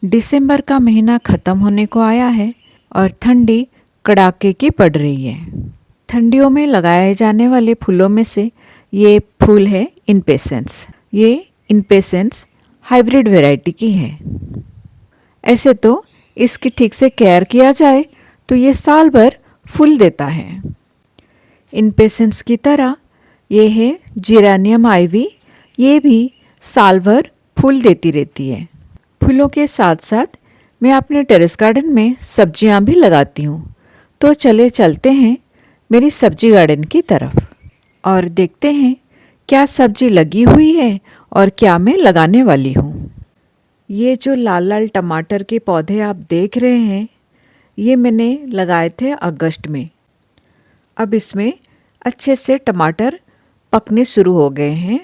दिसंबर का महीना ख़त्म होने को आया है और ठंडी कड़ाके की पड़ रही है। ठंडियों में लगाए जाने वाले फूलों में से ये फूल है इम्पेशंस। ये इम्पेशंस हाइब्रिड वैरायटी की है। ऐसे तो इसकी ठीक से केयर किया जाए तो ये साल भर फूल देता है। इम्पेशंस की तरह ये है जेरेनियम आइवी, ये भी साल भर फूल देती रहती है। फूलों के साथ साथ मैं अपने टेरेस गार्डन में सब्जियां भी लगाती हूँ। तो चले चलते हैं मेरी सब्जी गार्डन की तरफ और देखते हैं क्या सब्जी लगी हुई है और क्या मैं लगाने वाली हूँ। ये जो लाल लाल टमाटर के पौधे आप देख रहे हैं, ये मैंने लगाए थे अगस्त में। अब इसमें अच्छे से टमाटर पकने शुरू हो गए हैं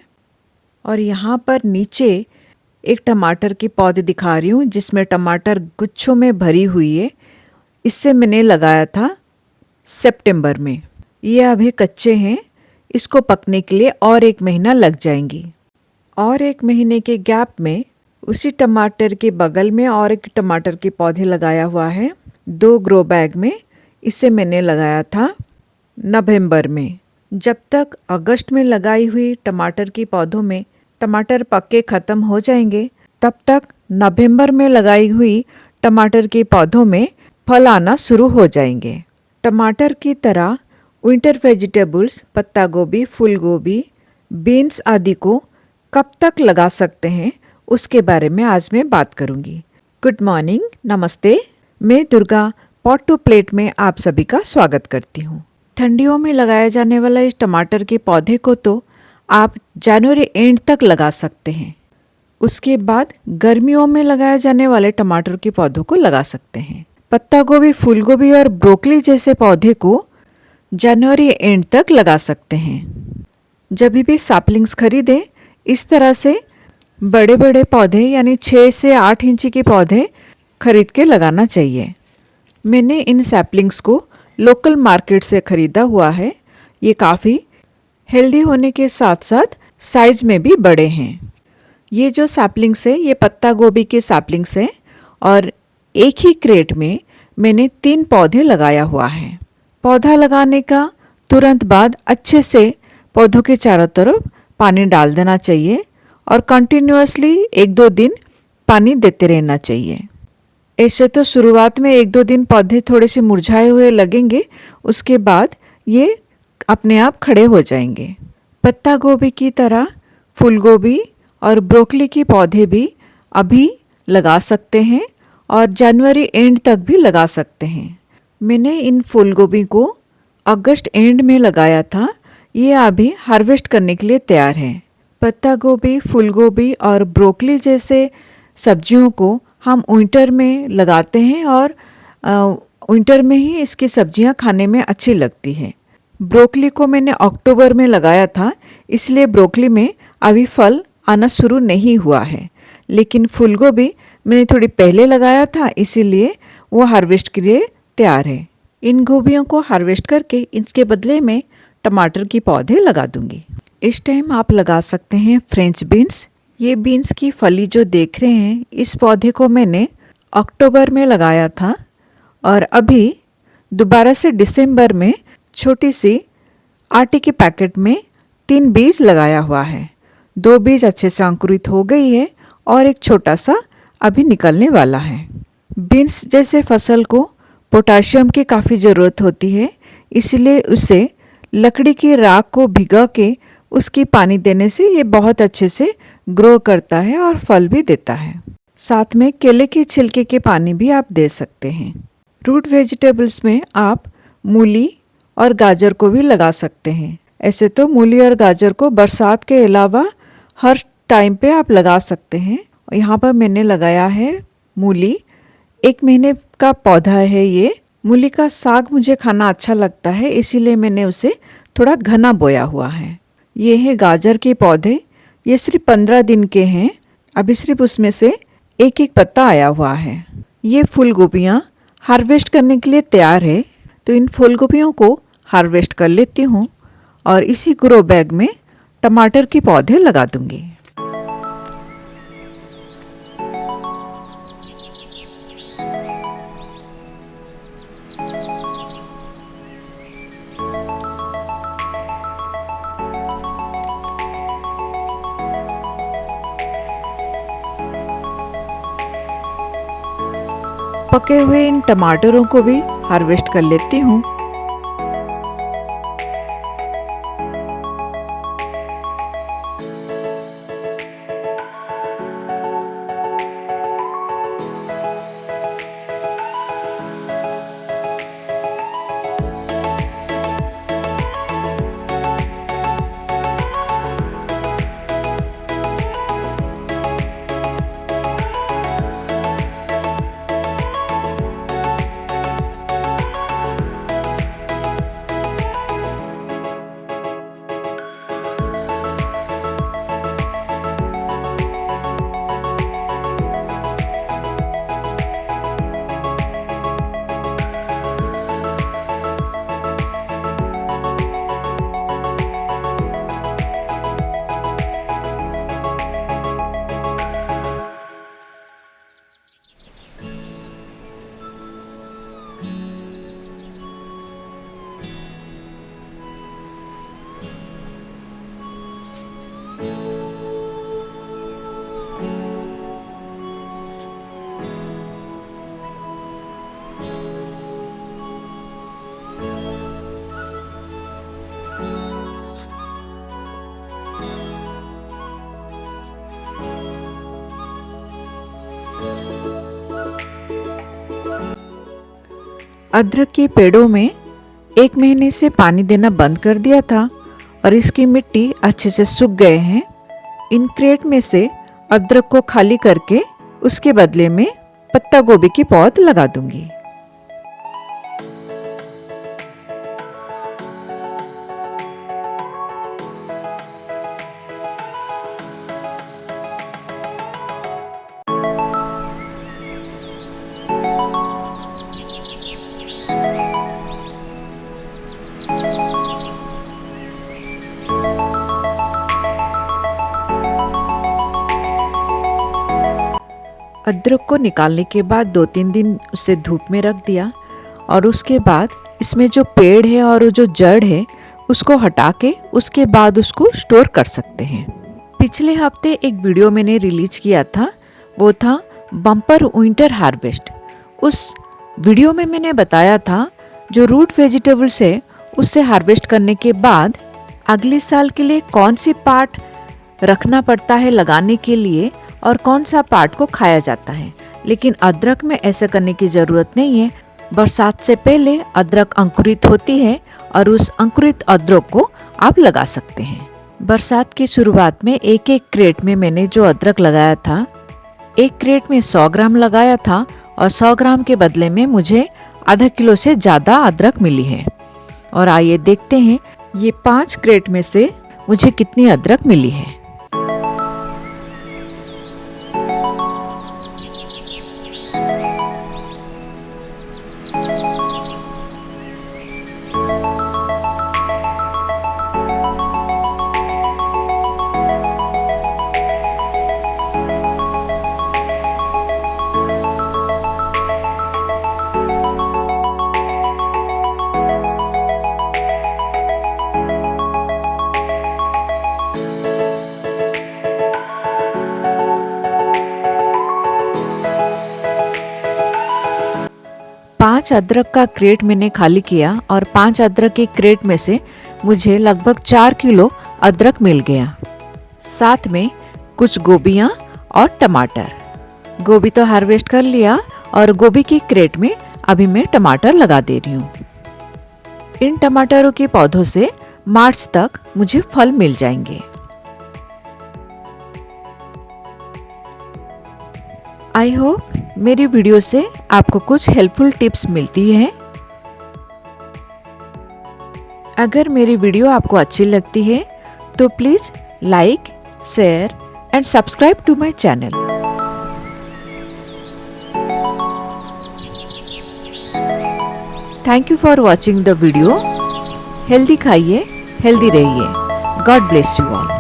और यहाँ पर नीचे एक टमाटर के पौधे दिखा रही हूँ जिसमें टमाटर गुच्छों में भरी हुई है। इससे मैंने लगाया था सितंबर में। ये अभी कच्चे हैं, इसको पकने के लिए और 1 महीना लग जाएंगी। और 1 महीने के गैप में उसी टमाटर के बगल में और एक टमाटर के पौधे लगाया हुआ है 2 ग्रो बैग में। इसे मैंने लगाया था नवंबर में। जब तक अगस्त में लगाई हुई टमाटर के पौधों में टमाटर पक्के ख़त्म हो जाएंगे, तब तक नवंबर में लगाई हुई टमाटर के पौधों में फल आना शुरू हो जाएंगे। टमाटर की तरह विंटर वेजिटेबल्स पत्ता गोभी, फूल गोभी, बीन्स आदि को कब तक लगा सकते हैं उसके बारे में आज मैं बात करूंगी। गुड मॉर्निंग, नमस्ते। मैं दुर्गा पॉट टू प्लेट में आप सभी का स्वागत करती हूँ। ठंडियों में लगाया जाने वाला इस टमाटर के पौधे को तो आप जनवरी एंड तक लगा सकते हैं। उसके बाद गर्मियों में लगाए जाने वाले टमाटर के पौधों को लगा सकते हैं। पत्ता गोभी, फूल गोभी और ब्रोकली जैसे पौधे को जनवरी एंड तक लगा सकते हैं। जब भी सैपलिंग्स खरीदें, इस तरह से बड़े बड़े पौधे यानी 6 से 8 इंची के पौधे खरीद के लगाना चाहिए। मैंने इन सैपलिंग्स को लोकल मार्केट से खरीदा हुआ है। ये काफ़ी हेल्दी होने के साथ साथ साइज में भी बड़े हैं। ये जो सैपलिंग्स है ये पत्ता गोभी के सैपलिंग्स हैं और एक ही क्रेट में मैंने 3 पौधे लगाया हुआ है। पौधा लगाने का तुरंत बाद अच्छे से पौधों के चारों तरफ पानी डाल देना चाहिए और कंटिन्यूअसली 1-2 दिन पानी देते रहना चाहिए। ऐसे तो शुरुआत में 1-2 दिन पौधे थोड़े से मुरझाए हुए लगेंगे, उसके बाद ये अपने आप खड़े हो जाएंगे। पत्ता गोभी की तरह फूल गोभी और ब्रोकली के पौधे भी अभी लगा सकते हैं और जनवरी एंड तक भी लगा सकते हैं। मैंने इन फूल गोभी को अगस्त एंड में लगाया था। ये अभी हार्वेस्ट करने के लिए तैयार है। पत्ता गोभी, फूल गोभी और ब्रोकली जैसे सब्जियों को हम विंटर में लगाते हैं और विंटर में ही इसकी सब्जियां खाने में अच्छी लगती है। ब्रोकली को मैंने अक्टूबर में लगाया था, इसलिए ब्रोकली में अभी फल आना शुरू नहीं हुआ है। लेकिन फूल गोभी मैंने थोड़ी पहले लगाया था, इसीलिए वो हार्वेस्ट के लिए तैयार है। इन गोभियों को हार्वेस्ट करके इसके बदले में टमाटर की पौधे लगा दूंगी। इस टाइम आप लगा सकते हैं फ्रेंच बीन्स। ये बीन्स की फली जो देख रहे हैं, इस पौधे को मैंने अक्टूबर में लगाया था और अभी दोबारा से दिसंबर में छोटी सी आटे के पैकेट में 3 बीज लगाया हुआ है। 2 बीज अच्छे से अंकुरित हो गई है और एक छोटा सा अभी निकलने वाला है। बीन्स जैसे फसल को पोटाशियम की काफ़ी ज़रूरत होती है, इसलिए उसे लकड़ी की राख को भिगा के उसकी पानी देने से ये बहुत अच्छे से ग्रो करता है और फल भी देता है। साथ में केले के छिलके के पानी भी आप दे सकते हैं। रूट वेजिटेबल्स में आप मूली और गाजर को भी लगा सकते हैं। ऐसे तो मूली और गाजर को बरसात के अलावा हर टाइम पे आप लगा सकते हैं। यहाँ पर मैंने लगाया है मूली। 1 महीने का पौधा है ये। मूली का साग मुझे खाना अच्छा लगता है, इसीलिए मैंने उसे थोड़ा घना बोया हुआ है। ये है गाजर के पौधे। ये सिर्फ 15 दिन के हैं। अभी सिर्फ उसमें से एक पत्ता आया हुआ है। ये फूल गोभियाँ हार्वेस्ट करने के लिए तैयार है, तो इन फूल गोभियों को हार्वेस्ट कर लेती हूँ और इसी ग्रो बैग में टमाटर के पौधे लगा दूंगी। पके हुए इन टमाटरों को भी हार्वेस्ट कर लेती हूँ। अदरक के पेड़ों में 1 महीने से पानी देना बंद कर दिया था और इसकी मिट्टी अच्छे से सूख गए हैं। इन क्रेट में से अदरक को खाली करके उसके बदले में पत्ता गोभी की पौध लगा दूंगी। अदरक को निकालने के बाद 2-3 दिन उसे धूप में रख दिया और उसके बाद इसमें जो पेड़ है और जो जड़ है उसको हटा के उसके बाद उसको स्टोर कर सकते हैं। पिछले हफ्ते एक वीडियो मैंने रिलीज किया था, वो था बम्पर विंटर हार्वेस्ट। उस वीडियो में मैंने बताया था जो रूट वेजिटेबल्स है उससे हार्वेस्ट करने के बाद अगले साल के लिए कौन सी पार्ट रखना पड़ता है लगाने के लिए और कौन सा पार्ट को खाया जाता है। लेकिन अदरक में ऐसा करने की जरूरत नहीं है। बरसात से पहले अदरक अंकुरित होती है और उस अंकुरित अदरक को आप लगा सकते हैं। बरसात की शुरुआत में एक क्रेट में मैंने जो अदरक लगाया था, एक क्रेट में 100 ग्राम लगाया था और 100 ग्राम के बदले में मुझे आधा किलो से ज्यादा अदरक मिली है। और आइए देखते हैं ये 5 क्रेट में से मुझे कितनी अदरक मिली है। पाँच अदरक का क्रेट मैंने खाली किया और 5 अदरक के क्रेट में से मुझे लगभग 4 किलो अदरक मिल गया। साथ में कुछ गोभियाँ और टमाटर। गोभी तो हार्वेस्ट कर लिया और गोभी की क्रेट में अभी मैं टमाटर लगा दे रही हूँ। इन टमाटरों के पौधों से मार्च तक मुझे फल मिल जाएंगे। आई होप मेरी वीडियो से आपको कुछ हेल्पफुल टिप्स मिलती हैं। अगर मेरी वीडियो आपको अच्छी लगती है तो please like, share and subscribe to my channel. Thank you for watching the video. Healthy खाइए, हेल्दी रहिए। God bless you all.